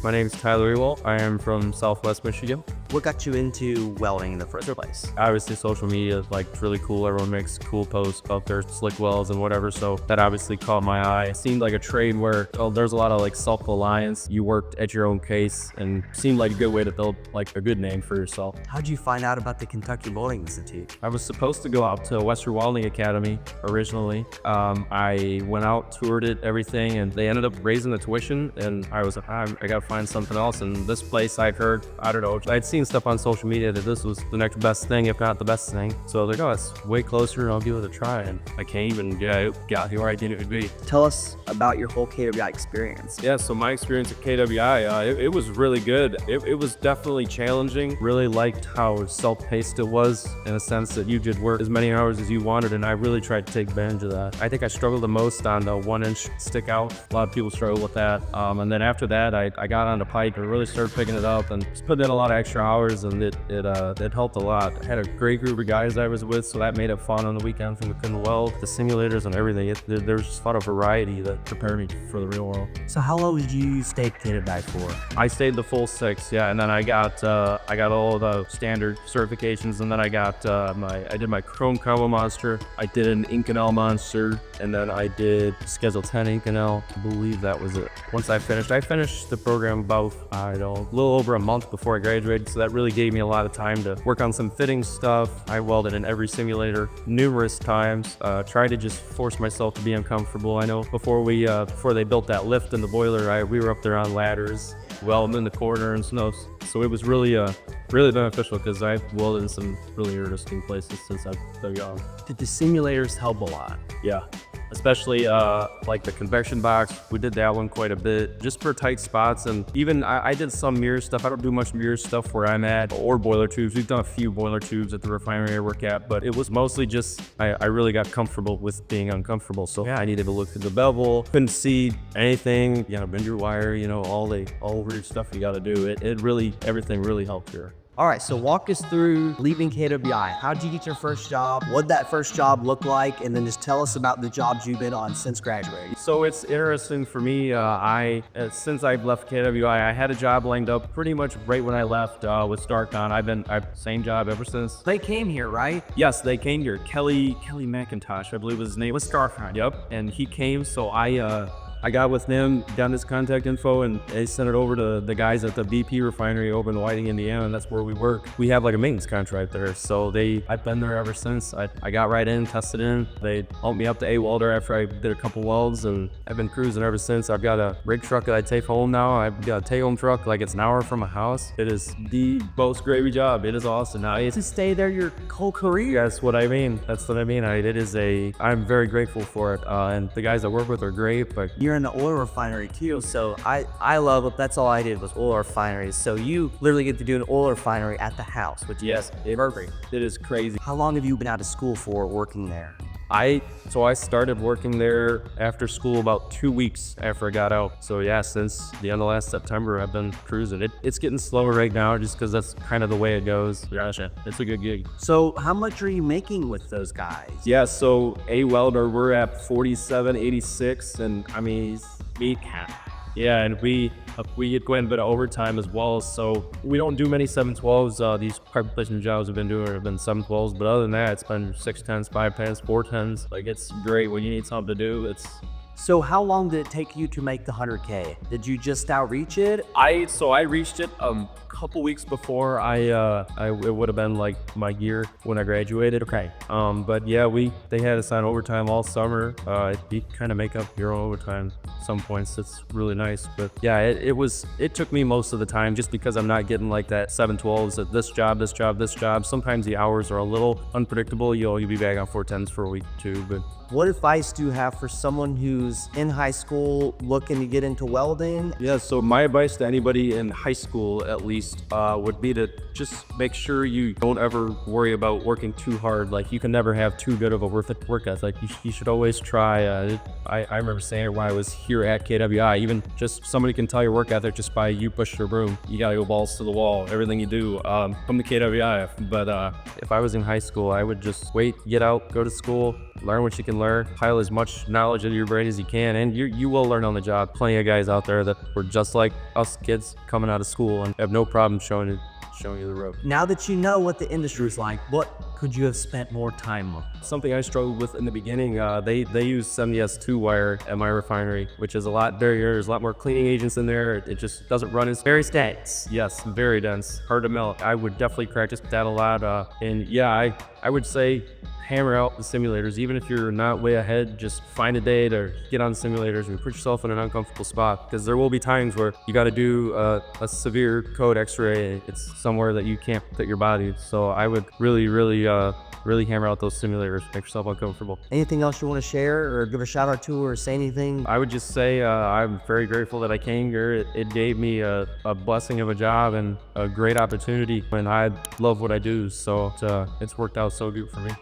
My name is Tyler Ewoldt. I am from Southwest Michigan. What got you into welding in the first place? Obviously, social media is like really cool. Everyone makes cool posts about their slick welds and whatever. So that obviously caught my eye. It seemed like a trade where there's a lot of like self-reliance. You worked at your own pace and seemed like a good way to build like a good name for yourself. How'd you find out about the Kentucky Welding Institute? I was supposed to go out to Western Welding Academy originally. I went out, toured it, everything, and they ended up raising the tuition. And I was like, I gotta find something else. And this place I'd heard, I don't know, I'd seen stuff on social media that this was the next best thing, if not the best thing. So I was like, oh, it's way closer and I'll give it a try. And I came and it got here where I knew it would be. Tell us about your whole KWI experience. Yeah, so my experience at KWI, it was really good. It was definitely challenging. Really liked how self-paced it was in a sense that you could work as many hours as you wanted, and I really tried to take advantage of that. I think I struggled the most on the 1-inch stick out. A lot of people struggle with that. And then after that, I got on the pipe and really started picking it up and just putting in a lot of extra hours, and it helped a lot. I had a great group of guys I was with, so that made it fun on the weekends when we couldn't weld. The simulators and everything, there was just a lot of variety that prepared me for the real world. So how long did you stay at KWI for? I stayed the full 6, yeah, and then I got all the standard certifications, and then I did my Chrome Combo Monster, I did an Inconel Monster, and then I did Schedule 10 Inconel. I believe that was it. Once I finished the program about, I don't know, a little over a month before I graduated, so that really gave me a lot of time to work on some fitting stuff. I welded in every simulator numerous times, tried to just force myself to be uncomfortable. I know before they built that lift in the boiler, we were up there on ladders, welding in the corner and snow. So it was really beneficial because I've welded in some really interesting places since I've been young. Did the simulators help a lot? Yeah, especially like the convection box. We did that one quite a bit just for tight spots, and even I did some mirror stuff. I don't do much mirror stuff where I'm at, or boiler tubes. We've done a few boiler tubes at the refinery I work at, but it was mostly just I really got comfortable with being uncomfortable. So yeah, I needed to look through the bevel, couldn't see anything. You gotta bend your wire, all weird stuff you gotta do. Everything really helped here. All right, so walk us through leaving KWI. How did you get your first job? What did that first job look like? And then just tell us about the jobs you've been on since graduating. So it's interesting for me. Since I've left KWI, I had a job lined up pretty much right when I left with Starcon. I've same job ever since. They came here, right? Yes, they came here. Kelly McIntosh, I believe was his name. Was Starcon. Yep, and he came. So I got with them, got his contact info, and they sent it over to the guys at the BP refinery over in Whiting, Indiana, and that's where we work. We have like a maintenance contract there, so I've been there ever since. I got right in, tested in. They helped me up to Ewoldt after I did a couple welds, and I've been cruising ever since. I've got a rig truck that I take home now. I've got a take-home truck, like it's an hour from my house. It is the most gravy job. It is awesome. Now, to stay there your whole career. That's what I mean. I'm very grateful for it, and the guys I work with are great, but you're in the oil refinery too, so I love it. That's all I did was oil refineries. So you literally get to do an oil refinery at the house, which yes, is perfect. It is crazy. How long have you been out of school for working there? I started working there after school about 2 weeks after I got out. So yeah, since the end of last September, I've been cruising. It's getting slower right now just because that's kind of the way it goes. Gotcha. It's a good gig. So how much are you making with those guys? Yeah, so a welder, we're at 47.86, and I mean, yeah, and we get quite a bit of overtime as well, so we don't do many 712s. These pipe replacement jobs we've been doing have been 712s, but other than that, it's been 610s, 510s, 410s. Like, it's great when you need something to do. So how long did it take you to make the 100K? Did you just outreach it? I reached it a couple weeks before it would have been like my year when I graduated. Okay. But yeah, they had us on overtime all summer. You kind of make up your own overtime some points. It's really nice. But yeah, it took me most of the time just because I'm not getting like that 712s at this job. Sometimes the hours are a little unpredictable. You'll be back on 410s for a week too, but what advice do you have for someone who's in high school looking to get into welding? Yeah, so my advice to anybody in high school at least would be to just make sure you don't ever worry about working too hard. Like, you can never have too good of a work ethic. You should always try. I remember saying it when I was here at KWI, even just somebody can tell your work ethic just by you push your broom. You gotta go balls to the wall, everything you do. Come to KWI. But if I was in high school, I would just wait, get out, go to school, learn what you can learn, pile as much knowledge into your brain as you can, and you will learn on the job. Plenty of guys out there that were just like us kids coming out of school and have no problem showing you the rope. Now that you know what the industry is like, what could you have spent more time on? Something I struggled with in the beginning, they use 70S2 wire at my refinery, which is a lot dirtier. There's a lot more cleaning agents in there. It just doesn't run as Very dense. Yes, very dense, hard to melt. I would definitely practice that a lot. And yeah, I would say hammer out the simulators. Even if you're not way ahead, just find a day to get on simulators and put yourself in an uncomfortable spot, because there will be times where you got to do a severe code x-ray. It's somewhere that you can't put your body. So I would really hammer out those simulators, make yourself uncomfortable. Anything else you want to share or give a shout out to or say anything? I would just say I'm very grateful that I came here. It gave me a blessing of a job and a great opportunity, and I love what I do, so it's worked out so good for me.